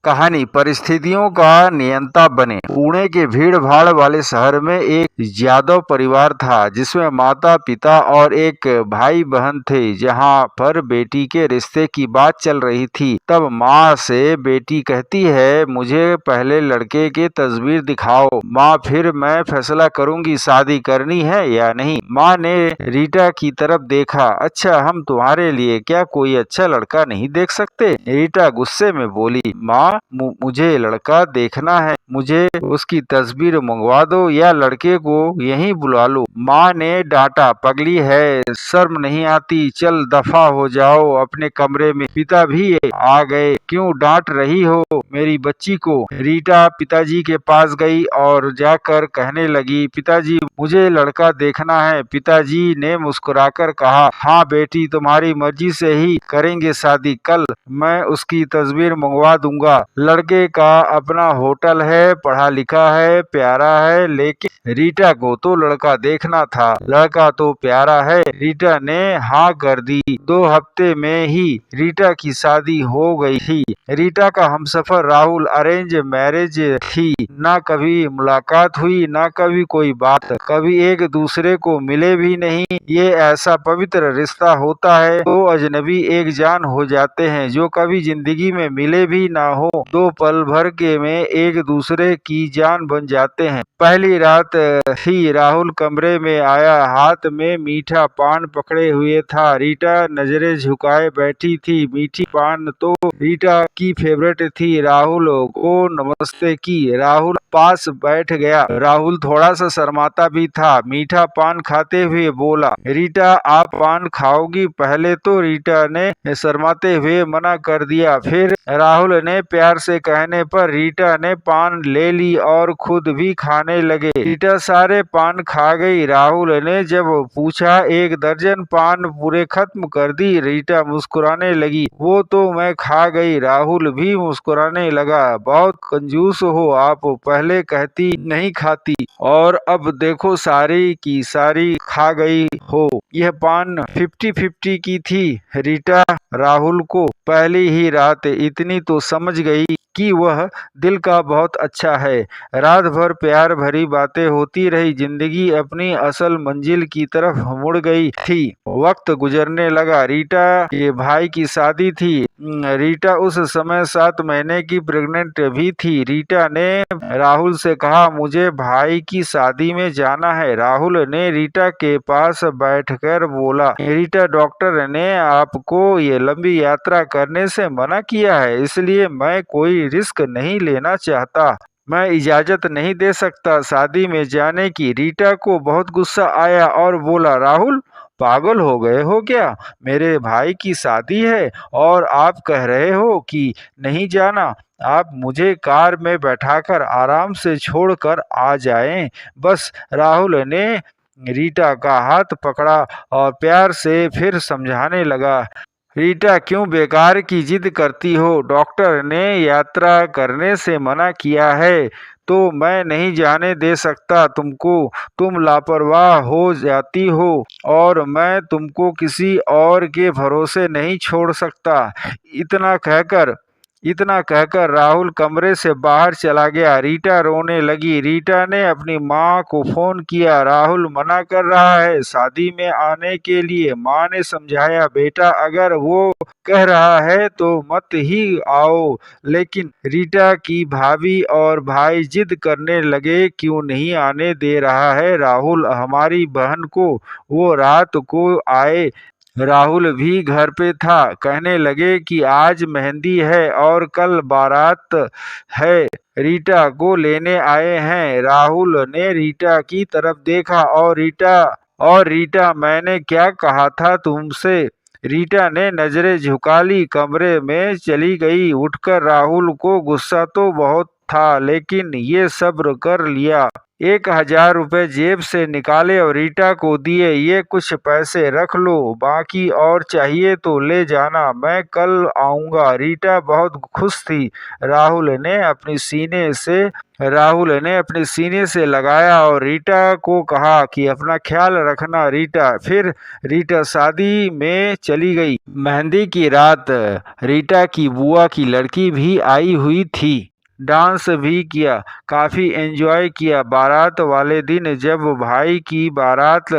कहानी परिस्थितियों का नियंता बने। पुणे के भीड़ भाड़ वाले शहर में एक यादव परिवार था जिसमें माता पिता और एक भाई बहन थे। जहां पर बेटी के रिश्ते की बात चल रही थी तब माँ से बेटी कहती है, मुझे पहले लड़के की तस्वीर दिखाओ माँ, फिर मैं फैसला करूंगी शादी करनी है या नहीं। माँ ने रीटा की तरफ देखा, अच्छा हम तुम्हारे लिए क्या कोई अच्छा लड़का नहीं देख सकते? रीटा गुस्से में बोली, माँ मुझे लड़का देखना है, मुझे उसकी तस्वीर मंगवा दो या लड़के को यहीं बुला लो। माँ ने डांटा, पगली है, शर्म नहीं आती, चल दफा हो जाओ अपने कमरे में। पिता भी आ गए, क्यों डांट रही हो मेरी बच्ची को? रीटा पिताजी के पास गई और जाकर कहने लगी, पिताजी मुझे लड़का देखना है। पिताजी ने मुस्कुराकर कहा, हाँ बेटी, तुम्हारी मर्जी से ही करेंगे शादी, कल मैं उसकी तस्वीर मंगवा दूंगा। लड़के का अपना होटल है, पढ़ा लिखा है, प्यारा है, लेकिन रीटा को तो लड़का देखना था। लड़का तो प्यारा है। रीटा ने हाँ कर दी। 2 हफ्ते में ही रीटा की शादी हो गई थी। रीटा का हमसफर राहुल अरेंज मैरिज थी। ना कभी मुलाकात हुई, ना कभी कोई बात, कभी एक दूसरे को मिले भी नहीं। ये ऐसा पवित्र रिश्ता होता है, 2 अजनबी एक जान हो जाते हैं जो कभी जिंदगी में मिले भी ना हो, 2 पल भर के में एक दूसरे की जान बन जाते हैं। पहली रात ही राहुल कमरे में आया, हाथ में मीठा पान पकड़े हुए था। रीटा नजरें झुकाए बैठी थी। मीठी पान तो रीटा की फेवरेट थी। राहुल को नमस्ते की। राहुल पास बैठ गया। राहुल थोड़ा सा शर्माता भी था। मीठा पान खाते हुए बोला, रीटा आप पान खाओगी? पहले तो रीटा ने शर्माते हुए मना कर दिया, फिर राहुल ने प्यार से कहने पर रीटा ने पान ले ली और खुद भी खाने लगे। रीटा सारे पान खा गई। राहुल ने जब पूछा, 1 दर्जन पान पूरे खत्म कर दी? रीटा मुस्कुराने लगी, वो तो मैं खा गई। राहुल भी मुस्कुराने लगा, बहुत कंजूस हो आप, पहले कहती नहीं खाती और अब देखो सारी की सारी खा गई हो। यह पान 50-50 की थी। रीटा राहुल को पहली ही रात इतनी तो समझ गई कि वह दिल का बहुत अच्छा है। रात भर प्यार भरी बातें होती रही। जिंदगी अपनी असल मंजिल की तरफ मुड़ गई थी। वक्त गुजरने लगा। रीटा के भाई की शादी थी। रीटा उस समय 7 महीने की प्रेग्नेंट भी थी। रीटा ने राहुल से कहा, मुझे भाई की शादी में जाना है। राहुल ने रीटा के पास बैठकर बोला, रीटा डॉक्टर ने आपको ये लंबी यात्रा करने से मना किया है, इसलिए मैं कोई रिस्क नहीं लेना चाहता। मैं इजाजत नहीं दे सकता शादी में जाने की। रीटा को बहुत गुस्सा आया और बोला, राहुल पागल हो गए हो क्या? मेरे भाई की शादी है और आप कह रहे हो कि नहीं जाना। आप मुझे कार में बैठाकर आराम से छोड़कर आ जाएं। बस। राहुल ने रीटा का हाथ पकड़ा और प्यार से फिर समझाने लगा, रीटा क्यों बेकार की जिद करती हो? डॉक्टर ने यात्रा करने से मना किया है तो मैं नहीं जाने दे सकता तुमको। तुम लापरवाह हो जाती हो और मैं तुमको किसी और के भरोसे नहीं छोड़ सकता। इतना कहकर इतना कहकर राहुल कमरे से बाहर चला गया। रीटा रोने लगी। रीटा ने अपनी माँ को फोन किया, राहुल मना कर रहा है शादी में आने के लिए। माँ ने समझाया, बेटा अगर वो कह रहा है तो मत ही आओ। लेकिन रीटा की भाभी और भाई जिद करने लगे, क्यों नहीं आने दे रहा है राहुल हमारी बहन को? वो रात को आए। राहुल भी घर पे था। कहने लगे कि आज मेहंदी है और कल बारात है, रीटा को लेने आए हैं। राहुल ने रीटा की तरफ देखा और रीटा मैंने क्या कहा था तुमसे? रीटा ने नजरें झुका ली, कमरे में चली गई। उठकर राहुल को गुस्सा तो बहुत था लेकिन ये सब्र कर लिया। 1,000 रुपए जेब से निकाले और रीटा को दिए। ये कुछ पैसे रख लो, बाकी और चाहिए तो ले जाना, मैं कल आऊंगा। रीटा बहुत खुश थी। राहुल ने अपने सीने से लगाया और रीटा को कहा कि अपना ख्याल रखना रीटा। फिर रीटा शादी में चली गई। मेहंदी की रात रीटा की बुआ की लड़की भी आई हुई थी। डांस भी किया, काफी एंजॉय किया। बारात वाले दिन जब भाई की बारात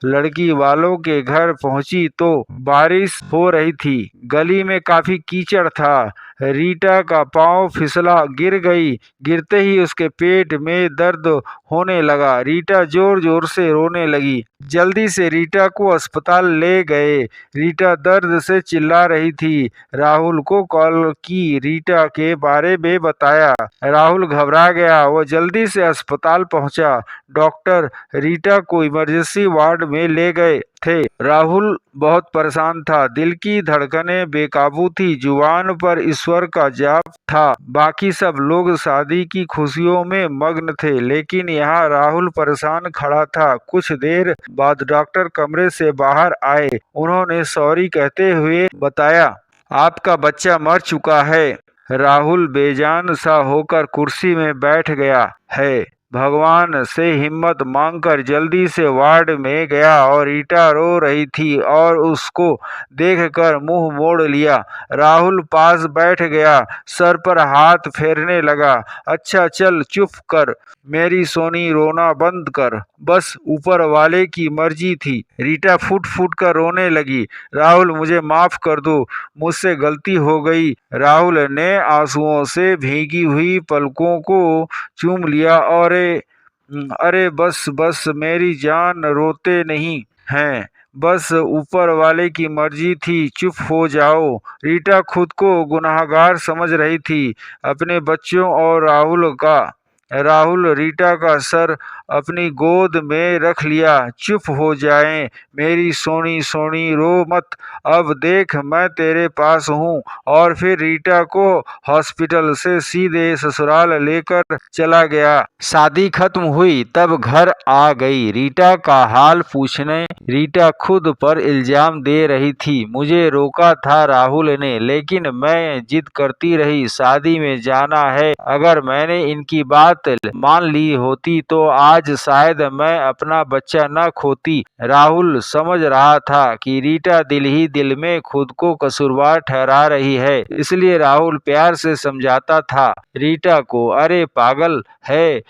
लड़की वालों के घर पहुंची तो बारिश हो रही थी। गली में काफी कीचड़ था। रीटा का पांव फिसला, गिर गई। गिरते ही उसके पेट में दर्द होने लगा। रीटा जोर जोर से रोने लगी। जल्दी से रीटा को अस्पताल ले गए। रीटा दर्द से चिल्ला रही थी। राहुल को कॉल की, रीटा के बारे में बताया। राहुल घबरा गया। वो जल्दी से अस्पताल पहुंचा। डॉक्टर रीटा को इमरजेंसी वार्ड में ले गए थे। राहुल बहुत परेशान था। दिल की धड़कनें बेकाबू थी। जुबान पर ईश्वर का जाप था। बाकी सब लोग शादी की खुशियों में मग्न थे, लेकिन यहाँ राहुल परेशान खड़ा था। कुछ देर बाद डॉक्टर कमरे से बाहर आए। उन्होंने सॉरी कहते हुए बताया, आपका बच्चा मर चुका है। राहुल बेजान सा होकर कुर्सी में बैठ गया है। भगवान से हिम्मत मांगकर जल्दी से वार्ड में गया और रीटा रो रही थी और उसको देखकर मुंह मोड़ लिया। राहुल पास बैठ गया, सर पर हाथ फेरने लगा। अच्छा चल चुप कर मेरी सोनी, रोना बंद कर, बस ऊपर वाले की मर्जी थी। रीटा फूट फूट कर रोने लगी। राहुल मुझे माफ कर दो, मुझसे गलती हो गई। राहुल ने आंसुओं से भीगी हुई पलकों को चूम लिया और अरे बस बस मेरी जान, रोते नहीं हैं, बस ऊपर वाले की मर्जी थी, चुप हो जाओ। रीटा खुद को गुनहगार समझ रही थी, अपने बच्चों और राहुल रीटा का सर अपनी गोद में रख लिया। चुप हो जाएं मेरी सोनी सोनी, रो मत, अब देख मैं तेरे पास हूँ। और फिर रीटा को हॉस्पिटल से सीधे ससुराल लेकर चला गया। शादी खत्म हुई तब घर आ गई रीटा का हाल पूछने। रीटा खुद पर इल्जाम दे रही थी, मुझे रोका था राहुल ने, लेकिन मैं जिद करती रही, शादी में जाना है। अगर मैंने इनकी बात मान ली होती तो आज शायद मैं अपना बच्चा न खोती। राहुल समझ रहा था कि रीटा दिल ही दिल में खुद को कसूरवार ठहरा रही है, इसलिए राहुल प्यार से समझाता था रीटा को। अरे पागल है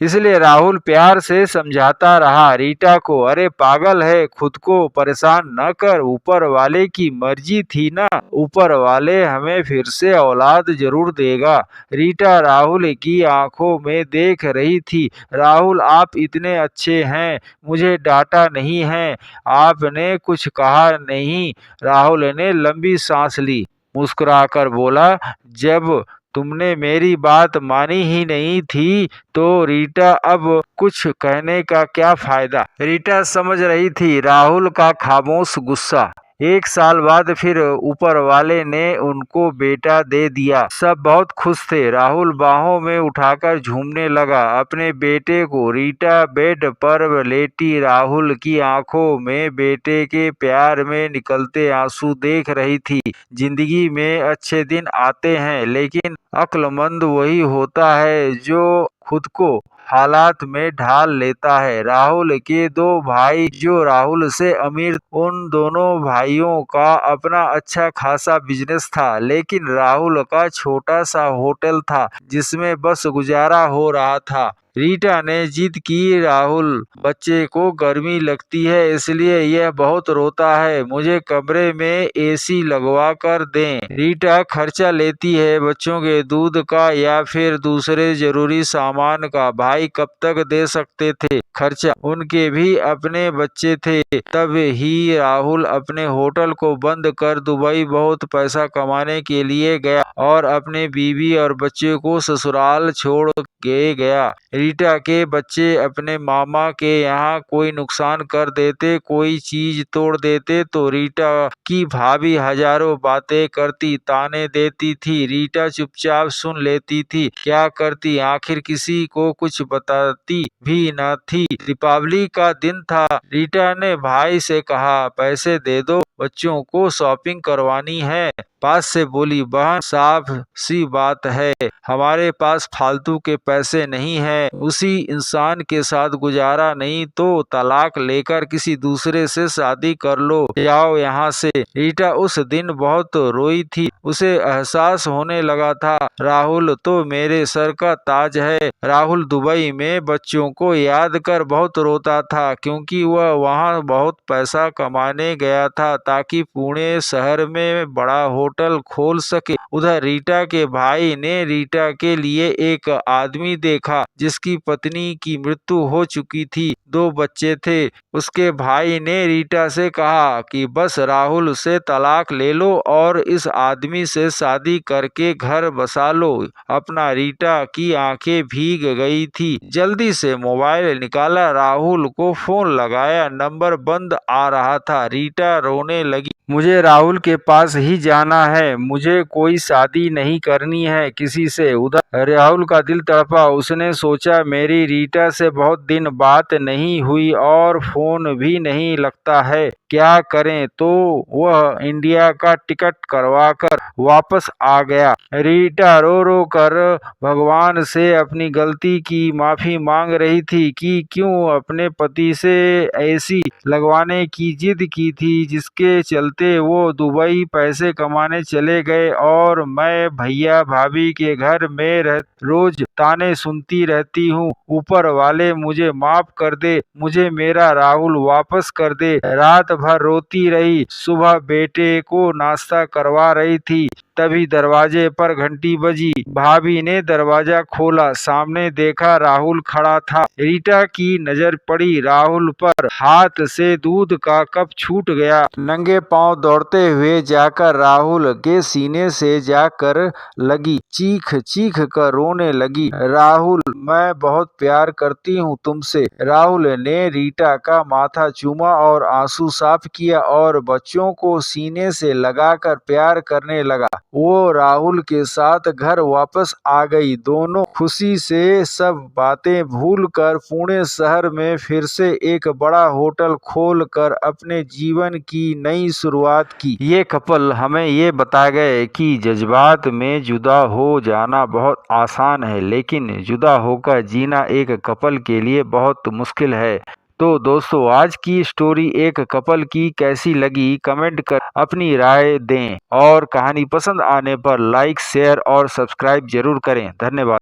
इसलिए राहुल प्यार से समझाता रहा रीटा को, अरे पागल है, खुद को परेशान न कर, ऊपर वाले की मर्जी थी ना, ऊपर वाले हमें फिर से औलाद जरूर देगा। रीटा राहुल की आंखों में देख रही थी। राहुल आप इतने अच्छे हैं, मुझे डांटा नहीं है, आपने कुछ कहा नहीं। राहुल ने लंबी सांस ली, मुस्कुराकर बोला, जब तुमने मेरी बात मानी ही नहीं थी तो रीटा अब कुछ कहने का क्या फायदा। रीटा समझ रही थी राहुल का खामोश गुस्सा। 1 साल बाद फिर ऊपर वाले ने उनको बेटा दे दिया। सब बहुत खुश थे। राहुल बाहों में उठाकर झूमने लगा अपने बेटे को। रीटा बेड पर लेटी राहुल की आंखों में बेटे के प्यार में निकलते आंसू देख रही थी। जिंदगी में अच्छे दिन आते हैं, लेकिन अक्लमंद वही होता है जो खुद को हालात में ढाल लेता है। राहुल के 2 भाई जो राहुल से अमीर, उन दोनों भाइयों का अपना अच्छा खासा बिजनेस था, लेकिन राहुल का छोटा सा होटल था जिसमें बस गुजारा हो रहा था। रीटा ने जिद की, राहुल बच्चे को गर्मी लगती है इसलिए यह बहुत रोता है, मुझे कमरे में एसी लगवा कर दें। रीटा खर्चा लेती है बच्चों के दूध का या फिर दूसरे जरूरी सामान का। भाई कब तक दे सकते थे खर्चा, उनके भी अपने बच्चे थे। तब ही राहुल अपने होटल को बंद कर दुबई बहुत पैसा कमाने के लिए गया और अपने बीवी और बच्चे को ससुराल छोड़ के गया। रीटा के बच्चे अपने मामा के यहाँ कोई नुकसान कर देते, कोई चीज तोड़ देते तो रीटा की भाभी हजारों बातें करती, ताने देती थी। रीटा चुपचाप सुन लेती थी। क्या करती, आखिर किसी को कुछ बताती भी न थी। दीपावली का दिन था। रीटा ने भाई से कहा, पैसे दे दो, बच्चों को शॉपिंग करवानी है। पास से बोली बहन, साफ सी बात है, हमारे पास फालतू के पैसे नहीं है। उसी इंसान के साथ गुजारा नहीं तो तलाक लेकर किसी दूसरे से शादी कर लो, जाओ यहाँ से। रीटा उस दिन बहुत रोई थी। उसे एहसास होने लगा था, राहुल तो मेरे सर का ताज है। राहुल दुबई में बच्चों को याद कर बहुत रोता था, क्योंकि वह वहाँ बहुत पैसा कमाने गया था ताकि पुणे शहर में बड़ा होटल खोल सके। उधर रीटा के भाई ने रीटा के लिए एक आदमी देखा जिसकी पत्नी की मृत्यु हो चुकी थी, 2 बच्चे थे। उसके भाई ने रीटा से कहा कि बस राहुल से तलाक ले लो और इस आदमी से शादी करके घर बसा लो। अपना रीटा की आंखें भीग गई थी। जल्दी से मोबाइल निकाला, राहुल को फोन लगाया, नंबर बंद आ रहा था। रीटा रोने लगी, मुझे राहुल के पास ही जाना है, मुझे कोई शादी नहीं करनी है किसी से। उधर राहुल का दिल तड़पा। उसने सोचा मेरी रीटा से बहुत दिन बात नहीं हुई और फोन भी नहीं लगता है, क्या करें। तो वह इंडिया का टिकट करवाकर वापस आ गया। रीटा रो रो कर भगवान से अपनी गलती की माफी मांग रही थी कि क्यों अपने पति से ऐसी लगवाने की जिद की थी, जिसके चलते वो दुबई पैसे कमाने चले गए और मैं भैया भाभी के घर में रोज ताने सुनती रहती हूँ। ऊपर वाले मुझे माफ कर दे, मुझे मेरा राहुल वापस कर दे। रात भर रोती रही। सुबह बेटे को नाश्ता करवा रही थी, तभी दरवाजे पर घंटी बजी। भाभी ने दरवाजा खोला, सामने देखा राहुल खड़ा था। रीटा की नजर पड़ी राहुल पर, हाथ से दूध का कप छूट गया। नंगे पांव दौड़ते हुए जाकर राहुल के सीने से जाकर लगी, चीख चीख कर रोने लगी, राहुल मैं बहुत प्यार करती हूँ तुमसे। राहुल ने रीटा का माथा चूमा और आंसू साफ किया और बच्चों को सीने से लगाकर प्यार करने लगा। वो राहुल के साथ घर वापस आ गई। दोनों खुशी से सब बातें भूलकर पुणे शहर में फिर से एक बड़ा होटल खोलकर अपने जीवन की नई शुरुआत की। ये कपल हमें ये बता गए कि जज्बात में जुदा हो जाना बहुत आसान है, लेकिन जुदा होकर जीना एक कपल के लिए बहुत मुश्किल है। तो दोस्तों, आज की स्टोरी एक कपल की कैसी लगी कमेंट कर अपनी राय दें और कहानी पसंद आने पर लाइक शेयर और सब्सक्राइब जरूर करें। धन्यवाद।